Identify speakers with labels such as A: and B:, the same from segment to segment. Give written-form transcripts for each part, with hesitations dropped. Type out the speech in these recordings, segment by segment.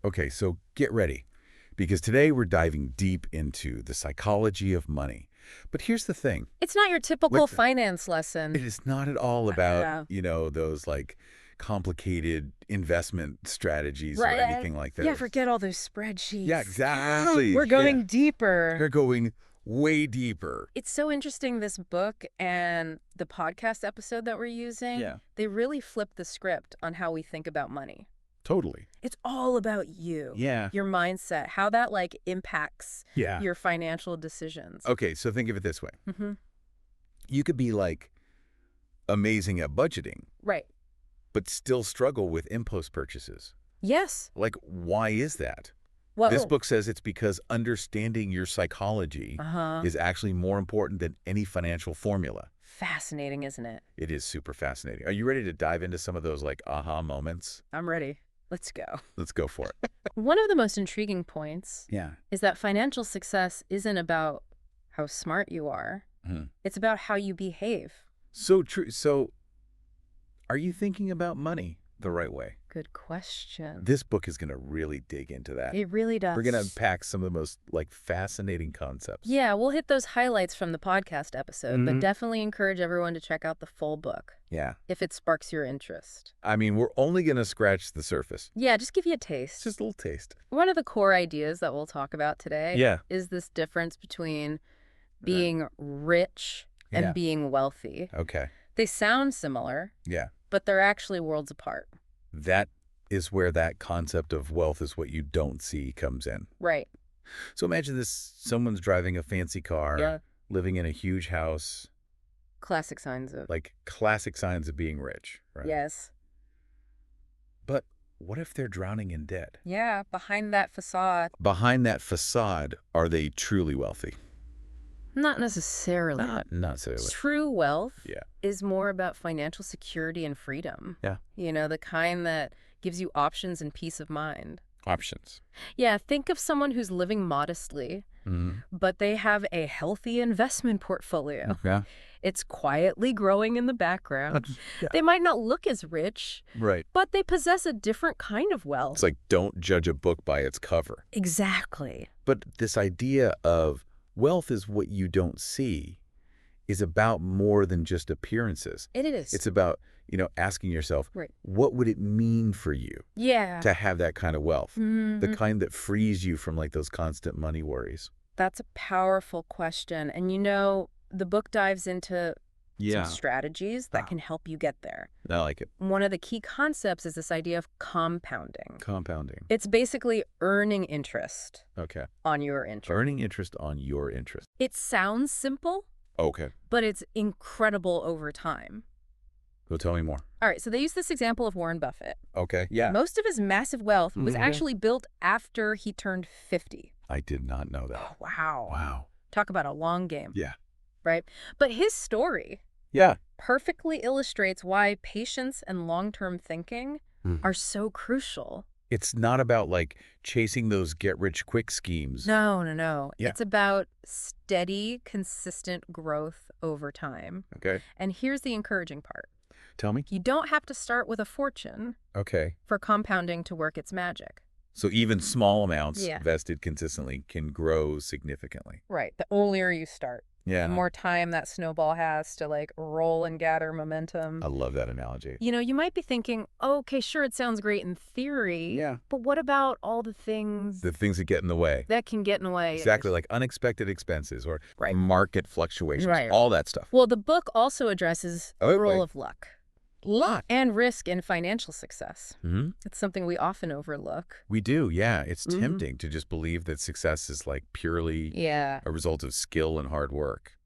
A: Okay, so get ready, because today we're diving deep into the psychology of money. But here's the thing.
B: It's not your typical
A: What
B: finance
A: It
B: lesson.
A: is not at all about,
B: Yeah.
A: those like complicated investment strategies or
B: Right.
A: anything like
B: Yeah,
A: this.
B: forget all those spreadsheets.
A: Yeah, exactly.
B: We're going
A: Yeah.
B: deeper.
A: They're going way deeper.
B: It's so interesting, this book and the podcast episode that we're using.
A: Yeah.
B: They really flip the script on how we think about money.
A: Totally.
B: It's all about you.
A: Yeah.
B: Your mindset, how that impacts
A: Yeah.
B: your financial decisions.
A: Okay, so think of it this way.
B: Mm-hmm.
A: You could be like amazing at budgeting,
B: Right.
A: but still struggle with impulse purchases.
B: Yes.
A: Like, why is that?
B: Well,
A: This book says it's because understanding your psychology
B: Uh-huh.
A: is actually more important than any financial formula.
B: Fascinating, isn't it?
A: It is super fascinating. Are you ready to dive into some of those like aha moments?
B: I'm ready. Let's go.
A: Let's go for it.
B: One of the most intriguing points
A: Yeah.
B: is that financial success isn't about how smart you are.
A: Mhm.
B: It's about how you behave.
A: So true. So are you thinking about money the right way?
B: Good question.
A: This book is going to really dig into that.
B: It really does.
A: We're going to unpack some of the most fascinating concepts.
B: Yeah, we'll hit those highlights from the podcast episode, but
A: Mhm.
B: definitely encourage everyone to check out the full book
A: Yeah.
B: if it sparks your interest.
A: I mean, we're only going to scratch the surface.
B: Yeah, just give you a
A: It's
B: taste.
A: just a little taste.
B: One of the core ideas that we'll talk about today
A: Yeah.
B: is this difference between being rich and
A: Yeah.
B: being wealthy.
A: Okay.
B: They sound similar,
A: Yeah.
B: but they're actually worlds apart.
A: That is where that concept of wealth is what you don't see comes in.
B: Right.
A: So imagine this, someone's driving a fancy car,
B: Yeah.
A: living in a huge house,
B: Classic signs of.
A: like classic signs of being rich, right?
B: Yes.
A: But what if they're drowning in debt?
B: Yeah, behind that facade.
A: Behind that facade, are they truly wealthy?
B: Not necessarily.
A: Not necessarily.
B: True wealth
A: Yeah.
B: is more about financial security and freedom.
A: Yeah.
B: You know, the kind that gives you options and peace of mind.
A: Options.
B: Yeah, think of someone who's living modestly,
A: Mm-hmm.
B: but they have a healthy investment portfolio.
A: Yeah.
B: It's quietly growing in the background.
A: Yeah.
B: They might not look as rich,
A: Right.
B: but they possess a different kind of wealth.
A: It's like, don't judge a book by its cover.
B: Exactly.
A: But this idea of wealth is what you don't see is about more than just appearances.
B: It is.
A: It's about, asking yourself,
B: Right.
A: what would it mean for you
B: Yeah.
A: to have that kind of wealth? The
B: Mhm.
A: kind that frees you from those constant money worries.
B: That's a powerful question. And the book dives into some strategies that can help you get there.
A: I like it.
B: One of the key concepts is this idea of compounding.
A: Compounding.
B: It's basically earning interest
A: Okay.
B: on your interest.
A: Earning interest on your interest.
B: It sounds simple,
A: Okay.
B: but it's incredible over time.
A: So tell me more.
B: All right, so they use this example of Warren Buffett.
A: Okay. Yeah.
B: Most of his massive wealth was
A: Mhm.
B: actually built after he turned 50.
A: I did not know that.
B: Oh, wow.
A: Wow.
B: Talk about a long game.
A: Yeah.
B: Right? But his story
A: Yeah.
B: perfectly illustrates why patience and long-term thinking
A: Mhm.
B: are so crucial.
A: It's not about chasing those get-rich-quick schemes.
B: No.
A: Yeah.
B: It's about steady, consistent growth over time.
A: Okay.
B: And here's the encouraging part.
A: Tell me.
B: You don't have to start with a fortune
A: Okay.
B: for compounding to work its magic.
A: So even small amounts
B: Yeah.
A: vested consistently can grow significantly.
B: Right. The earlier you start,
A: Yeah.
B: the more time that snowball has to roll and gather momentum.
A: I love that analogy.
B: You might be thinking, oh, okay, sure, it sounds great in theory.
A: Yeah.
B: But what about all the things
A: The things that get in the way.
B: that can get in the way?
A: Exactly, like unexpected expenses or
B: Right.
A: market fluctuations,
B: Right.
A: all that stuff.
B: Well, the book also addresses
A: Oh,
B: the role
A: wait.
B: of luck
A: Luck.
B: and risk in financial success.
A: Mm-hmm.
B: It's something we often overlook.
A: We do, yeah. It's
B: Mhm.
A: tempting to just believe that success is purely
B: Yeah.
A: a result of skill and hard work.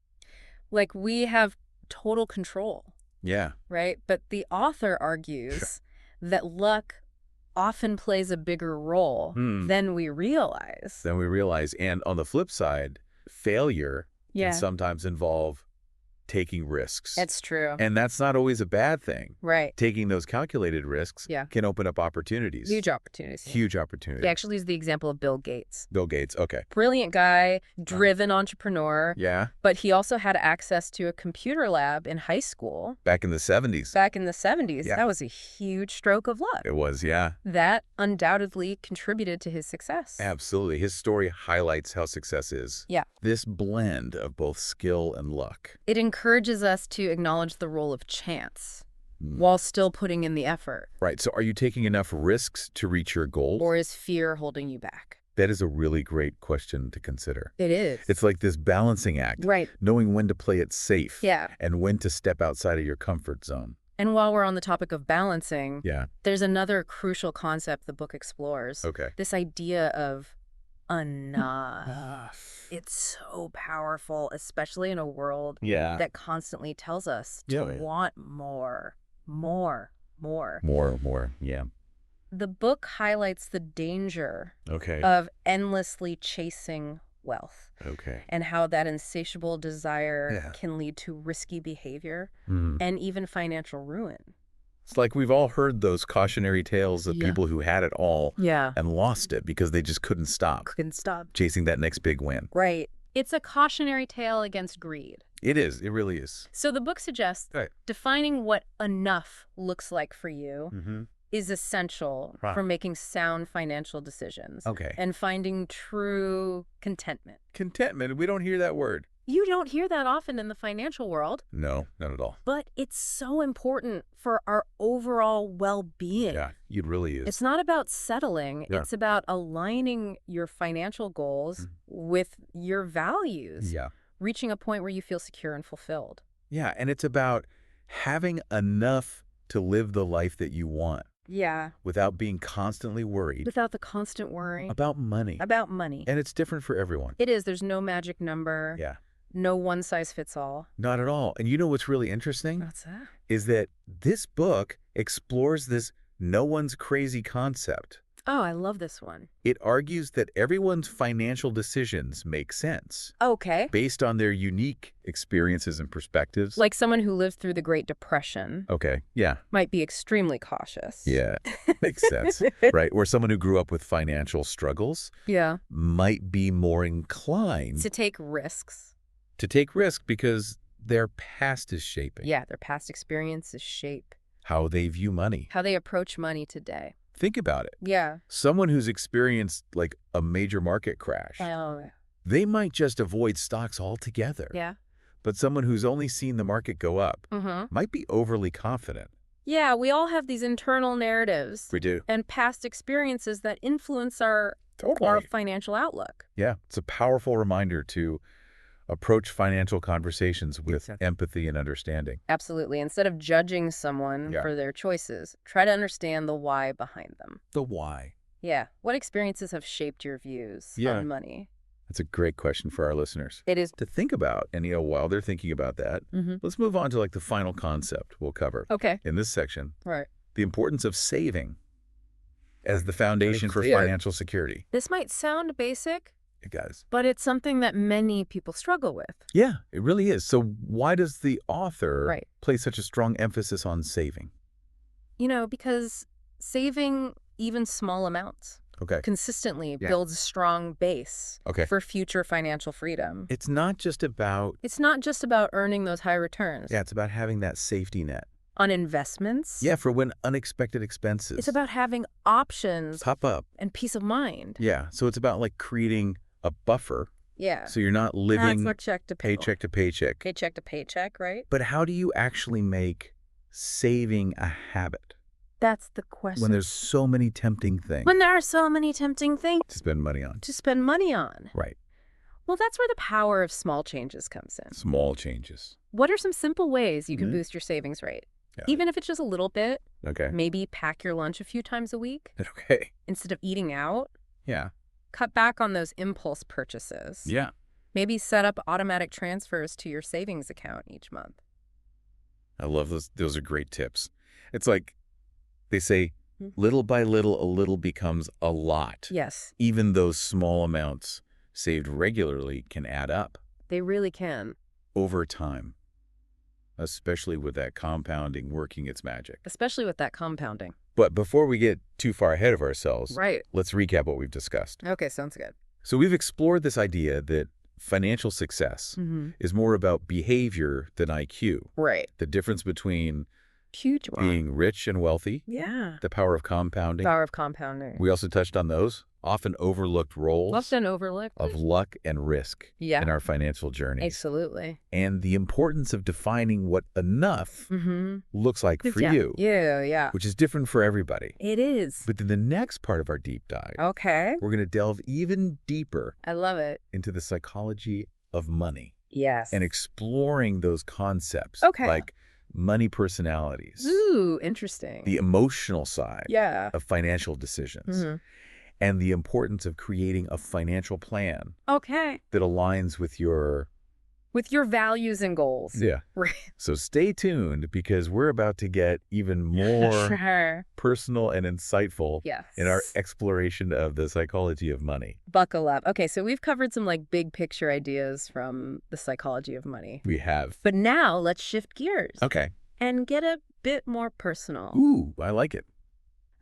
B: We have total control,
A: Yeah.
B: right? But the author argues that luck often plays a bigger role
A: Hmm.
B: than we realize.
A: Then we realize, and on the flip side, failure
B: Yeah.
A: can sometimes involve taking risks.
B: It's true.
A: And that's not always a bad thing.
B: Right.
A: Taking those calculated risks
B: Yeah.
A: can open up opportunities.
B: Huge opportunities.
A: Huge opportunities.
B: He actually used the example of Bill Gates.
A: Bill Gates, okay.
B: Brilliant guy, driven entrepreneur.
A: Yeah.
B: But he also had access to a computer lab in high school.
A: Back in the 70s.
B: Back in the 70s.
A: Yeah.
B: That was a huge stroke of luck.
A: It was, yeah.
B: That undoubtedly contributed to his success.
A: Absolutely. His story highlights how success is.
B: Yeah.
A: This blend of both skill and luck.
B: It encourages us to acknowledge the role of chance while still putting in the effort.
A: Right. So are you taking enough risks to reach your goals?
B: Or is fear holding you back?
A: That is a really great question to consider.
B: It is.
A: It's like this balancing act.
B: Right.
A: Knowing when to play it safe.
B: Yeah.
A: And when to step outside of your comfort zone.
B: And while we're on the topic of balancing,
A: Yeah.
B: there's another crucial concept the book explores.
A: Okay.
B: This idea of enough. It's so powerful, especially in a world that constantly tells us to want more, more, more.
A: More. Yeah.
B: The book highlights the danger of endlessly chasing wealth and how that insatiable desire can lead to risky behavior and even financial ruin.
A: It's like we've all heard those cautionary tales of people who had it all and lost it because they just couldn't stop. Chasing that next big win.
B: Right. It's a cautionary tale against greed.
A: It is. It really is.
B: So the book suggests defining what enough looks like for you is essential for making sound financial decisions and finding true contentment.
A: Contentment. We don't hear that word.
B: You don't hear that often in the financial world.
A: No, not at all.
B: But it's so important for our overall well-being.
A: Yeah, it really is.
B: It's not about settling.
A: Yeah.
B: It's about aligning your financial goals with your values.
A: Yeah.
B: Reaching a point where you feel secure and fulfilled.
A: Yeah, and it's about having enough to live the life that you want.
B: Yeah.
A: Without being constantly worried.
B: Without the constant worry.
A: About money.
B: About money.
A: And it's different for everyone.
B: It is. There's no magic number.
A: Yeah.
B: No one size fits all.
A: Not at all. And you know what's really interesting?
B: What's that?
A: Is that this book explores this no one's crazy concept.
B: Oh, I love this one.
A: It argues that everyone's financial decisions make sense.
B: Okay.
A: Based on their unique experiences and perspectives.
B: Like someone who lived through the Great Depression.
A: Okay, yeah.
B: Might be extremely cautious.
A: Yeah, makes sense. Right, or someone who grew up with financial struggles.
B: Yeah.
A: Might be more inclined.
B: To take risks.
A: To take risk because their past is shaping.
B: Yeah, their past experiences shape.
A: How they view money.
B: How they approach money today.
A: Think about it.
B: Yeah.
A: Someone who's experienced like a major market crash, they might just avoid stocks altogether.
B: Yeah.
A: But someone who's only seen the market go up might be overly confident.
B: Yeah, we all have these internal narratives.
A: We do.
B: And past experiences that influence our financial outlook.
A: Yeah, it's a powerful reminder to approach financial conversations with empathy and understanding.
B: Absolutely. Instead of judging someone for their choices, try to understand the why behind them.
A: The why.
B: Yeah. What experiences have shaped your views on money?
A: That's a great question for our listeners.
B: It is.
A: To think about. And, while they're thinking about that, let's move on to like the final concept we'll cover in this section.
B: Right.
A: The importance of saving as the foundation for financial security.
B: This might sound basic.
A: Guys.
B: But it's something that many people struggle with.
A: Yeah, it really is. So why does the author place such a strong emphasis on saving?
B: Because saving even small amounts consistently builds a strong base for future financial freedom.
A: It's not just about
B: earning those high returns.
A: Yeah, it's about having that safety net.
B: On investments.
A: Yeah, for when unexpected expenses.
B: It's about having options.
A: Pop up.
B: And peace of mind.
A: Yeah, so it's about like creating a buffer.
B: Yeah.
A: So you're not living
B: paycheck to
A: paycheck to paycheck.
B: Paycheck to paycheck, right?
A: But how do you actually make saving a habit?
B: That's the question.
A: When there's so many tempting things.
B: When there are so many tempting things.
A: To spend money on. Right.
B: Well, that's where the power of small changes comes in.
A: Small changes.
B: What are some simple ways you can boost your savings rate? Yeah. Even if it's just a little bit.
A: Okay.
B: Maybe pack your lunch a few times a week.
A: Okay.
B: Instead of eating out.
A: Yeah.
B: Cut back on those impulse purchases.
A: Yeah.
B: Maybe set up automatic transfers to your savings account each month.
A: I love those. Those are great tips. It's like they say, little by little, a little becomes a lot.
B: Yes.
A: Even those small amounts saved regularly can add up.
B: They really can.
A: Over time. especially with that compounding working its magic.
B: Especially with that compounding.
A: But before we get too far ahead of ourselves,
B: right,
A: let's recap what we've discussed.
B: Okay, sounds good.
A: So we've explored this idea that financial success is more about behavior than IQ.
B: Right.
A: The difference between
B: Huge one.
A: being rich and wealthy,
B: Yeah.
A: the power of compounding.
B: Power of compounding.
A: We also touched on those often overlooked roles
B: Often overlooked.
A: of luck and risk in our financial journeys.
B: Absolutely.
A: And the importance of defining what enough looks like for you.
B: Yeah.
A: Which is different for everybody.
B: It is.
A: But then the next part of our deep dive,
B: okay,
A: we're going to delve even deeper
B: I love it.
A: into the psychology of money.
B: Yes.
A: And exploring those concepts like money personalities.
B: Ooh, interesting.
A: The emotional side
B: of
A: financial decisions. And the importance of creating a financial plan that aligns with your
B: values and goals.
A: Yeah.
B: Right.
A: So stay tuned because we're about to get even more personal and insightful in our exploration of the psychology of money.
B: Buckle up. Okay, so we've covered some big picture ideas from the psychology of money.
A: We have.
B: But now let's shift gears.
A: Okay.
B: And get a bit more personal.
A: Ooh, I like it.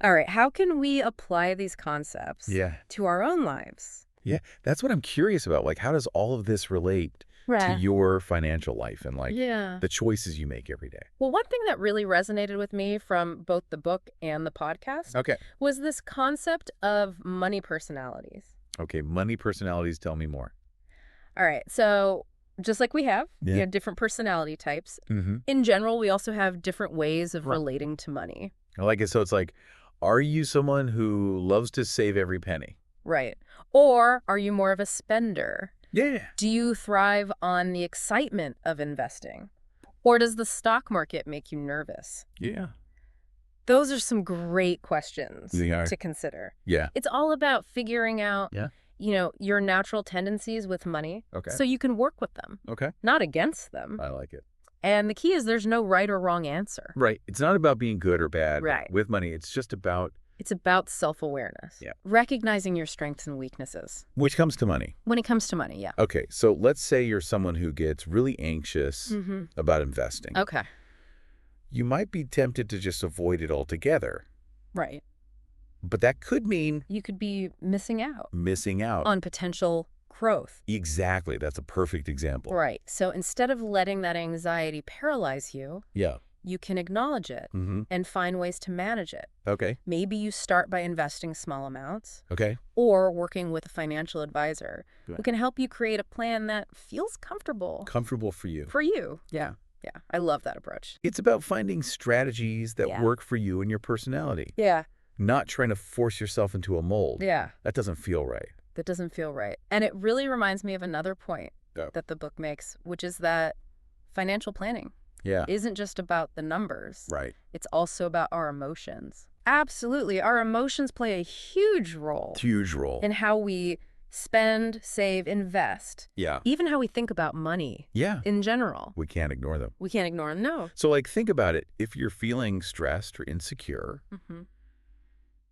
B: All right, how can we apply these concepts to our own lives?
A: Yeah, that's what I'm curious about. Like, how does all of this relate to your financial life and the choices you make every day?
B: Well, one thing that really resonated with me from both the book and the podcast was this concept of money personalities.
A: Okay, money personalities, tell me more.
B: All right, so just like we have different personality types, in general, we also have different ways of relating to money.
A: I like it. So it's like, are you someone who loves to save every penny?
B: Right. Or are you more of a spender?
A: Yeah.
B: Do you thrive on the excitement of investing? Or does the stock market make you nervous?
A: Yeah.
B: Those are some great questions to consider.
A: Yeah.
B: It's all about figuring out, your natural tendencies with money so you can work with them.
A: Okay.
B: Not against them.
A: I like it.
B: And the key is there's no right or wrong answer.
A: Right. It's not about being good or bad with money. It's just about...
B: It's about self-awareness. Yeah. Recognizing your strengths and weaknesses.
A: Which comes to money.
B: When it comes to money, yeah.
A: Okay. So let's say you're someone who gets really anxious about investing.
B: Okay.
A: You might be tempted to just avoid it altogether.
B: Right.
A: But that could mean...
B: You could be missing out.
A: Missing out.
B: On potential growth.
A: Exactly. That's a perfect example.
B: Right. So instead of letting that anxiety paralyze you, you can acknowledge it and find ways to manage it.
A: Okay.
B: Maybe you start by investing small amounts.
A: Okay.
B: Or working with a financial advisor who can help you create a plan that feels comfortable.
A: Comfortable for you.
B: For you. Yeah. Yeah. I love that approach.
A: It's about finding strategies that work for you and your personality.
B: Yeah.
A: Not trying to force yourself into a mold.
B: Yeah.
A: That doesn't feel right.
B: That doesn't feel right. And it really reminds me of another point that the book makes, which is that financial planning isn't just about the numbers.
A: Right.
B: It's also about our emotions. Absolutely. Our emotions play a huge role.
A: Huge role.
B: In how we spend, save, invest.
A: Yeah.
B: Even how we think about money.
A: Yeah.
B: In general.
A: We can't ignore them.
B: We can't ignore them, no.
A: So think about it. If you're feeling stressed or insecure,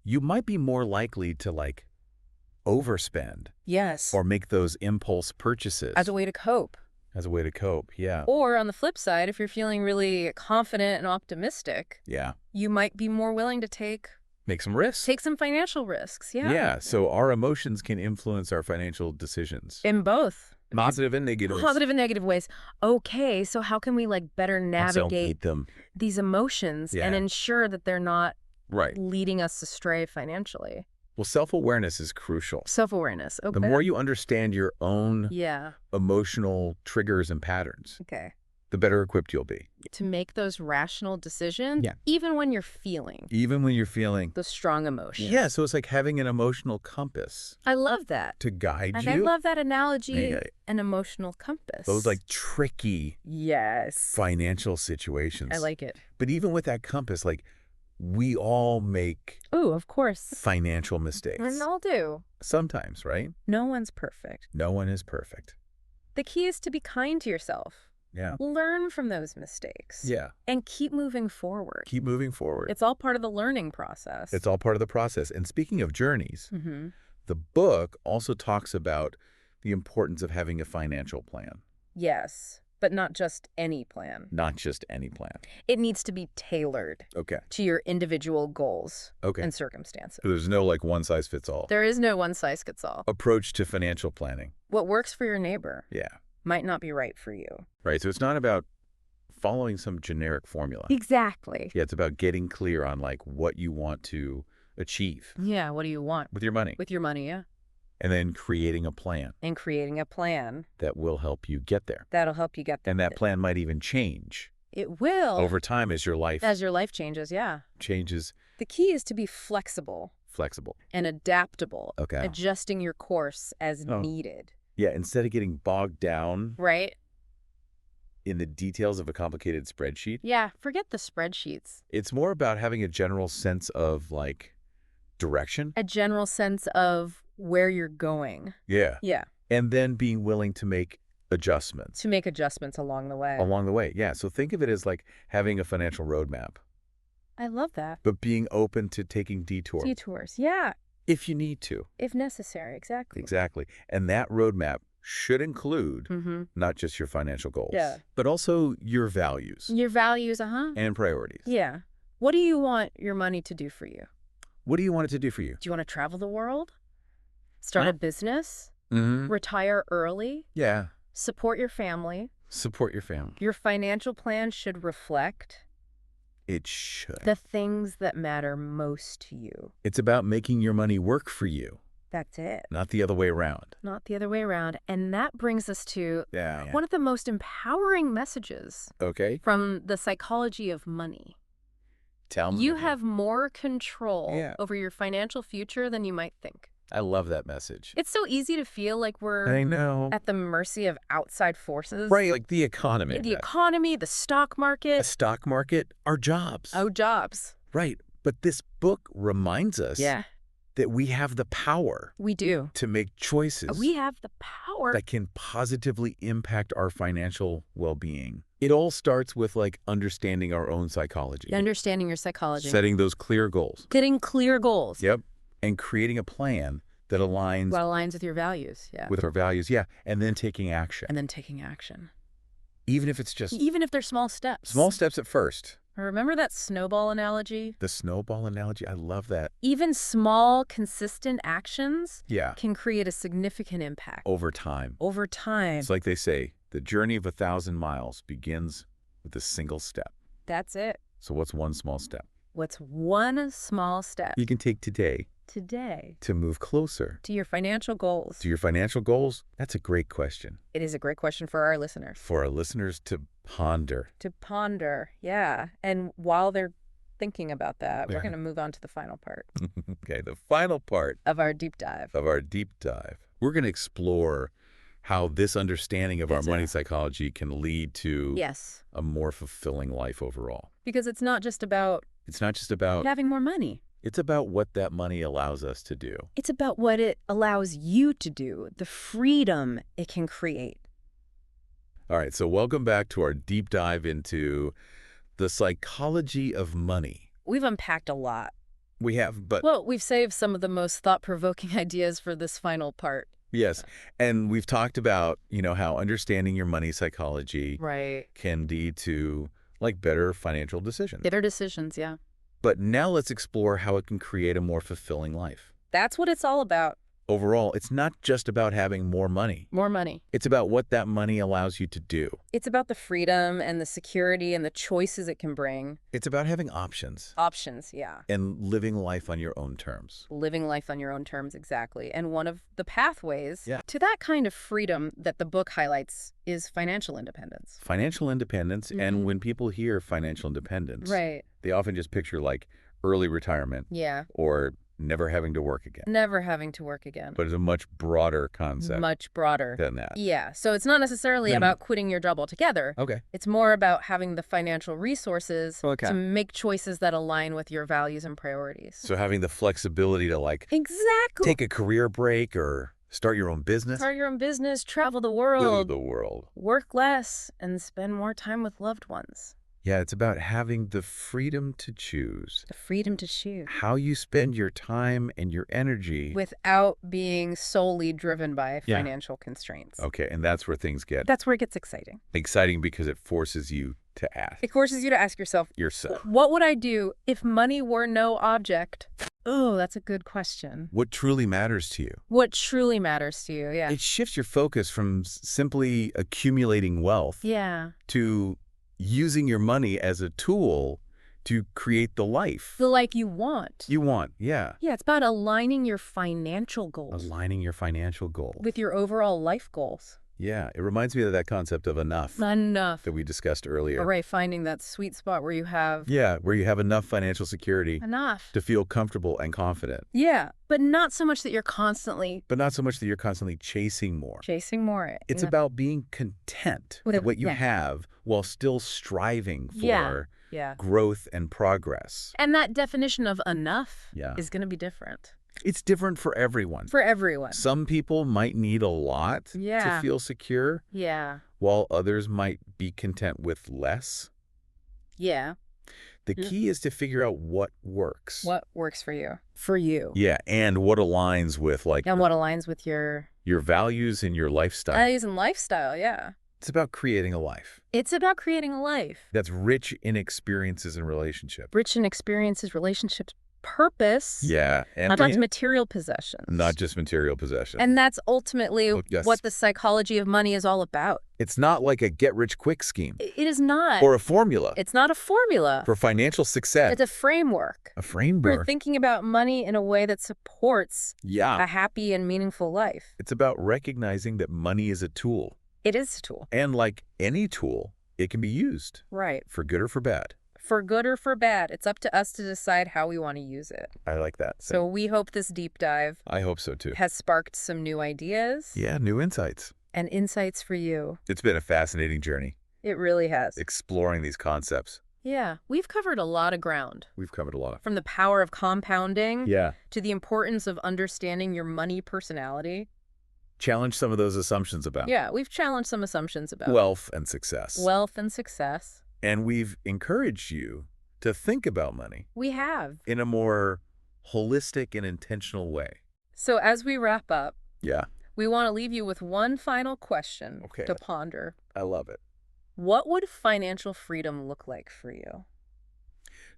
A: you might be more likely to overspend.
B: Yes.
A: Or make those impulse purchases.
B: As a way to cope.
A: As a way to cope, yeah.
B: Or on the flip side, if you're feeling really confident and optimistic, you might be more willing to
A: make some risks.
B: Take some financial risks,
A: Yeah, so our emotions can influence our financial decisions.
B: In both.
A: Positive and negative ways.
B: Positive and negative ways. Okay, so how can we better navigate these emotions and ensure that they're not leading us astray financially?
A: Well, self-awareness is crucial.
B: Self-awareness, okay.
A: The more you understand your own emotional triggers and patterns, the better equipped you'll be.
B: To make those rational decisions, even when you're feeling.
A: Even when you're feeling.
B: The strong emotions.
A: Yeah, so it's like having an emotional compass.
B: I love that.
A: To guide you.
B: And I love that analogy, an emotional compass.
A: Those tricky financial situations.
B: I like it.
A: But even with that compass, we all make
B: of course.
A: Financial mistakes.
B: We all do.
A: Sometimes, right?
B: No one's perfect.
A: No one is perfect.
B: The key is to be kind to yourself.
A: Yeah.
B: Learn from those mistakes.
A: Yeah.
B: And keep moving forward.
A: Keep moving forward.
B: It's all part of the learning process.
A: It's all part of the process. And speaking of journeys, the book also talks about the importance of having a financial plan.
B: Yes. But not just any plan.
A: Not just any plan.
B: It needs to be tailored to your individual goals and circumstances.
A: So there's no like one-size-fits-all.
B: There is no one-size-fits-all.
A: Approach to financial planning.
B: What works for your neighbor might not be right for you.
A: Right, so it's not about following some generic formula.
B: Exactly.
A: Yeah, it's about getting clear on like what you want to achieve.
B: Yeah, what do you want?
A: With your money.
B: With your money, yeah.
A: And then creating a plan.
B: And creating a plan.
A: That will help you get there.
B: That'll help you get there.
A: And that plan might even change.
B: It will.
A: Over time as your life.
B: As your life changes, yeah.
A: Changes.
B: The key is to be flexible.
A: Flexible.
B: And adaptable. Adjusting your course as needed.
A: Yeah, instead of getting bogged down.
B: Right.
A: In the details of a complicated spreadsheet.
B: Yeah, forget the spreadsheets.
A: It's more about having a general sense of like direction.
B: A general sense of where you're going.
A: Yeah.
B: Yeah.
A: And then being willing to make adjustments.
B: To make adjustments along the way.
A: Along the way, yeah. So think of it as like having a financial roadmap.
B: I love that.
A: But being open to taking detours.
B: Detours, yeah.
A: If you need to.
B: If necessary, exactly.
A: Exactly. And that roadmap should include not just your financial goals, but also your values.
B: Your values,
A: and priorities.
B: Yeah. What do you want your money to do for you?
A: What do you want it to do for you?
B: Do you want to travel the world? Start a business? Retire early?
A: Yeah.
B: Support your family?
A: Support your family.
B: Your financial plan should reflect...
A: It should.
B: The things that matter most to you.
A: It's about making your money work for you.
B: That's it.
A: Not the other way around.
B: Not the other way around. And that brings us to one of the most empowering messages from the psychology of money.
A: Tell me.
B: You have more control over your financial future than you might think.
A: I love that message.
B: It's so easy to feel like we're at the mercy of outside forces.
A: Right, like the economy.
B: The economy, the stock market.
A: The stock market, our jobs.
B: Oh, jobs.
A: Right. But this book reminds us that we have the power.
B: We do.
A: To make choices.
B: We have the power.
A: That can positively impact our financial well-being. It all starts with like understanding our own psychology.
B: Understanding your psychology.
A: Setting those clear goals.
B: Getting clear goals.
A: Yep. And creating a plan that aligns...
B: Well, aligns with your values,
A: With our values, and then taking action. Even if it's just...
B: Even if they're small steps.
A: Small steps at first.
B: Remember that snowball analogy?
A: The snowball analogy? I love that.
B: Even small, consistent actions
A: Yeah.
B: can create a significant impact.
A: Over time.
B: Over time.
A: It's like they say, the journey of 1,000 miles begins with a single step.
B: That's it.
A: So what's one small step?
B: What's one small step
A: you can take today to move closer
B: to your financial goals?
A: To your financial goals? That's a great question.
B: It is a great question for our listeners.
A: For our listeners to ponder.
B: To ponder, yeah. And while they're thinking about that, we're going to move on to the final part.
A: Okay, the final part
B: of our deep dive.
A: We're going to explore how this understanding of our money psychology can lead to a more fulfilling life overall.
B: Because it's not just about having more money.
A: It's about what that money allows us to do.
B: It's about what it allows you to do, the freedom it can create.
A: All right, so welcome back to our deep dive into the psychology of money.
B: We've unpacked a lot.
A: We have, but...
B: Well, we've saved some of the most thought-provoking ideas for this final part.
A: Yes, and we've talked about, how understanding your money psychology can lead to, like, better financial decisions.
B: Better decisions, yeah.
A: But now let's explore how it can create a more fulfilling life.
B: That's what it's all about.
A: Overall, it's not just about having more money.
B: More money.
A: It's about what that money allows you to do.
B: It's about the freedom and the security and the choices it can bring.
A: It's about having options.
B: Options, yeah.
A: And living life on your own terms.
B: Living life on your own terms, exactly. And one of the pathways to that kind of freedom that the book highlights is financial independence.
A: Financial independence, and when people hear financial independence, they often just picture like early retirement.
B: Yeah.
A: Or never having to work again.
B: Never having to work again.
A: But it's a much broader concept.
B: Much broader.
A: Than that.
B: Yeah. So it's not necessarily about quitting your job altogether.
A: Okay.
B: It's more about having the financial resources to make choices that align with your values and priorities.
A: So having the flexibility to like...
B: Exactly.
A: Take a career break or start your own business.
B: Start your own business, travel the world.
A: Work
B: less, and spend more time with loved ones.
A: Yeah, it's about having the freedom to choose.
B: The freedom to choose.
A: How you spend your time and your energy.
B: Without being solely driven by financial constraints.
A: Okay, and that's where things get...
B: That's where it gets exciting.
A: Exciting because it forces you to ask.
B: It forces you to ask yourself, what would I do if money were no object? Oh, that's a good question.
A: What truly matters to you?
B: What truly matters to you, yeah.
A: It shifts your focus from simply accumulating wealth to using your money as a tool to create the life.
B: The life you want.
A: You want, yeah.
B: Yeah, it's about aligning your financial goals.
A: Aligning your financial goals.
B: With your overall life goals.
A: Yeah, it reminds me of that concept of enough.
B: Enough.
A: That we discussed earlier.
B: Right, finding that sweet spot where you have...
A: Yeah, where you have enough financial security.
B: Enough.
A: To feel comfortable and confident.
B: Yeah, but not so much that you're constantly...
A: But not so much that you're constantly chasing more.
B: Chasing more.
A: It's about being content with what you have while still striving for growth and progress.
B: And that definition of enough is going to be different.
A: It's different for everyone.
B: For everyone.
A: Some people might need a lot to feel secure.
B: Yeah.
A: While others might be content with less.
B: Yeah.
A: The key is to figure out what works.
B: What works for you. For you.
A: Yeah, and what aligns with
B: And what aligns with your
A: values and your lifestyle.
B: Values and lifestyle, yeah.
A: It's about creating a life.
B: It's about creating a life.
A: That's rich in experiences and relationships.
B: Rich in experiences, relationships, purpose.
A: Yeah. And
B: not just material possessions.
A: Not just material possessions.
B: And that's ultimately what the psychology of money is all about.
A: It's not like a get-rich-quick scheme.
B: It is not.
A: Or a formula.
B: It's not a formula.
A: For financial success.
B: It's a framework.
A: A framework.
B: For thinking about money in a way that supports a happy and meaningful life.
A: It's about recognizing that money is a tool.
B: It is a tool.
A: And like any tool, it can be used.
B: Right.
A: For good or for bad.
B: For good or for bad. It's up to us to decide how we want to use it.
A: I like that.
B: So we hope this deep dive...
A: I hope so too.
B: ...has sparked some new ideas.
A: Yeah, new insights.
B: And insights for you.
A: It's been a fascinating journey.
B: It really has.
A: Exploring these concepts.
B: Yeah, we've covered a lot of ground.
A: We've covered a lot.
B: From the power of compounding
A: to
B: the importance of understanding your money personality.
A: Challenge some of those assumptions about.
B: Yeah, we've challenged some assumptions about.
A: Wealth and success.
B: Wealth and success.
A: And we've encouraged you to think about money.
B: We have.
A: In a more holistic and intentional way.
B: So as we wrap up,
A: we
B: want to leave you with one final question to ponder.
A: I love it.
B: What would financial freedom look like for you?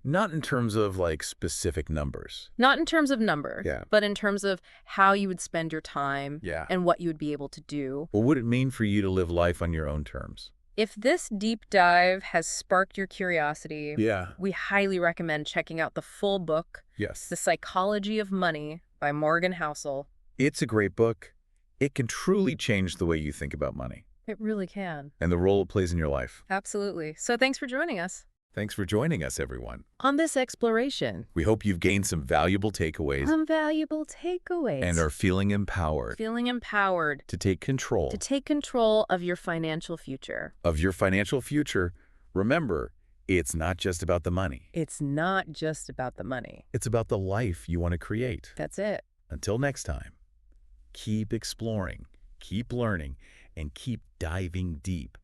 A: Not in terms of like specific numbers.
B: Not in terms of numbers, but in terms of how you would spend your time and what you would be able to do.
A: What would it mean for you to live life on your own terms?
B: If this deep dive has sparked your curiosity, we highly recommend checking out the full book, The Psychology of Money by Morgan Housel.
A: It's a great book. It can truly change the way you think about money.
B: It really can.
A: And the role it plays in your life.
B: Absolutely. So thanks for joining us.
A: Thanks for joining us, everyone.
B: On this exploration.
A: We hope you've gained some valuable takeaways. And are feeling empowered.
B: To
A: take control.
B: Of your financial future.
A: Remember, it's not just about the money.
B: It's not just about the money.
A: It's about the life you want to create.
B: That's it.
A: Until next time, keep exploring, keep learning, and keep diving deep